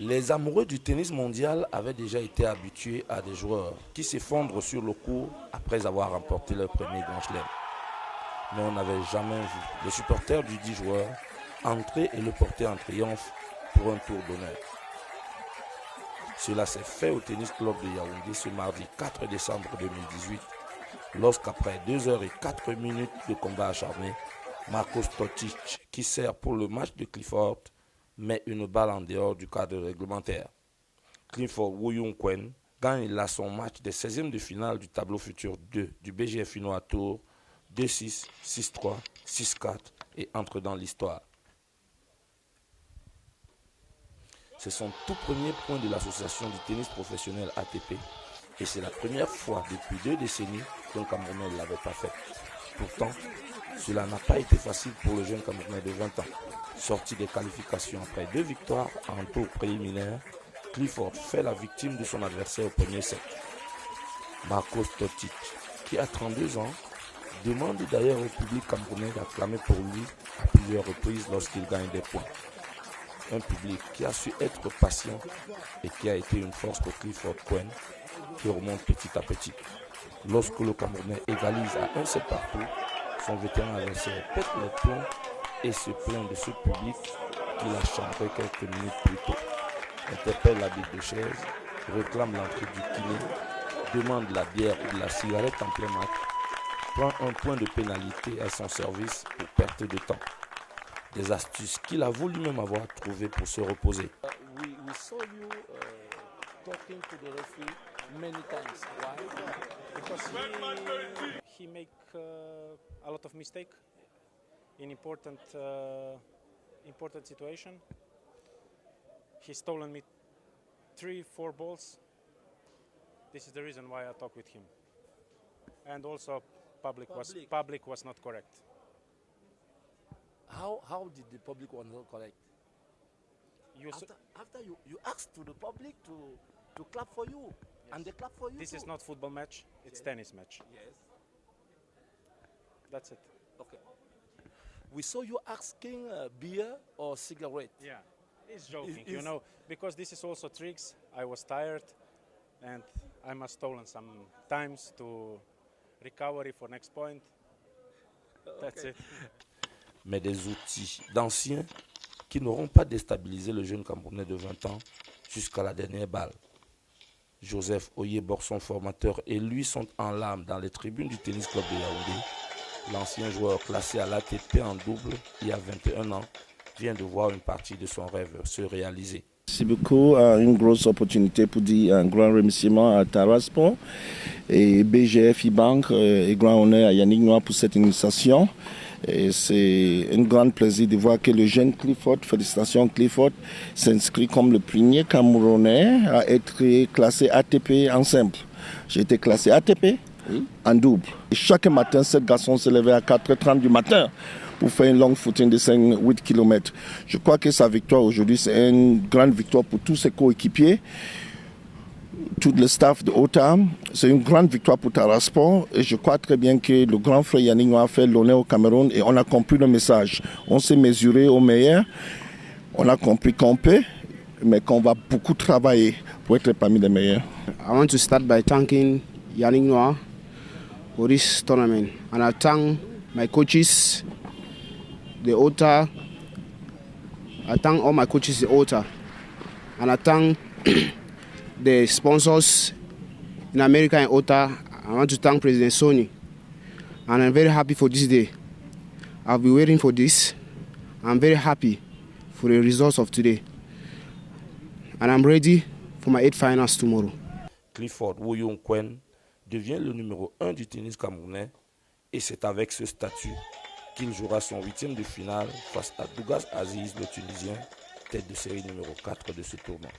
Les amoureux du tennis mondial avaient déjà été habitués à des joueurs qui s'effondrent sur le court après avoir remporté leur premier grand chelem. Mais on n'avait jamais vu les supporters du dit joueur entrer et le porter en triomphe pour un tour d'honneur. Cela s'est fait au Tennis Club de Yaoundé ce mardi 4 décembre 2018, lorsqu'après 2 heures et 4 minutes de combat acharné, Marcos Totic, qui sert pour le match de Clifford, met une balle en dehors du cadre réglementaire. Clifford Wooyoung-Kwen gagne là son match des 16e de finale du tableau futur 2 du BGF Finois Tour 2-6, 6-3, 6-4 et entre dans l'histoire. C'est son tout premier point de l'association du tennis professionnel ATP et c'est la première fois depuis 2 décennies qu'un Camerounais ne l'avait pas fait. Pourtant, cela n'a pas été facile pour le jeune Camerounais de 20 ans. Sorti des qualifications après 2 victoires en tour préliminaire, Clifford fait la victime de son adversaire au premier set. Marcos Totic, qui a 32 ans, demande d'ailleurs au public camerounais d'acclamer pour lui à plusieurs reprises lorsqu'il gagne des points. Un public qui a su être patient et qui a été une force pour Clifford Kwen, qui remonte petit à petit. Lorsque le Camerounais égalise à 1 set partout, son vétéran adversaire pète les plombs et se plaint de ce public qu'il a chanté quelques minutes plus tôt. Interpelle l'arbitre de chaise, réclame l'entrée du kiné, demande la bière ou de la cigarette en plein match, prend un point de pénalité à son service pour perte de temps. Des astuces qu'il a voulu même avoir trouvées pour se reposer. We saw you talking to the referee many times. Why? Because he make a lot of mistake in important situation. He stolen me 3-4 balls. This is the reason why I talk with him. And also public was not correct. How did the public was not correct? After you asked to the public to clap for you, yes. And they clap for you. This too. is not football match, it's tennis match. Yes. That's it. Okay. We saw you asking beer or cigarette. Yeah, he's joking, you know, because this is also tricks. I was tired and I must stolen some times to recovery for next point. That's it. Mais des outils d'anciens qui n'auront pas déstabilisé le jeune Camerounais de 20 ans jusqu'à la dernière balle. Joseph Oyebor, son formateur, et lui sont en larmes dans les tribunes du Tennis Club de Yaoundé. L'ancien joueur classé à l'ATP en double il y a 21 ans vient de voir une partie de son rêve se réaliser. Merci beaucoup, une grosse opportunité pour dire un grand remerciement à Tarasport et BGF e-Bank et grand honneur à Yannick Noir pour cette initiation. Et c'est un grand plaisir de voir que le jeune Clifford, félicitations Clifford, s'inscrit comme le premier Camerounais à être classé ATP en simple. J'ai été classé ATP en double. Et chaque matin, ce garçon se levait à 4h30 du matin pour faire une longue footing de 5-8 km. Je crois que sa victoire aujourd'hui, c'est une grande victoire pour tous ses coéquipiers, tout le staff de OTAN. C'est une grande victoire pour Tarasport et je crois très bien que le grand frère Yannick Noir a fait l'honneur au Cameroun et on a compris le message. On s'est mesuré au meilleur, on a compris qu'on peut, mais qu'on va beaucoup travailler pour être parmi les meilleurs. I want to start by thanking Yannick Noir for this tournament and I thank my coaches, the OTA. I thank all my coaches, the OTA, and I thank the sponsors in America and OTA. I want to thank President Sony, and I'm very happy for this day. I've been waiting for this. I'm very happy for the results of today, and I'm ready for my 8 finals tomorrow. Clifford Wooyoung-Kwen devient le numéro 1 du tennis camerounais et c'est avec ce statut qu'il jouera son 8e de finale face à Dougas Aziz, le Tunisien, tête de série numéro 4 de ce tournoi.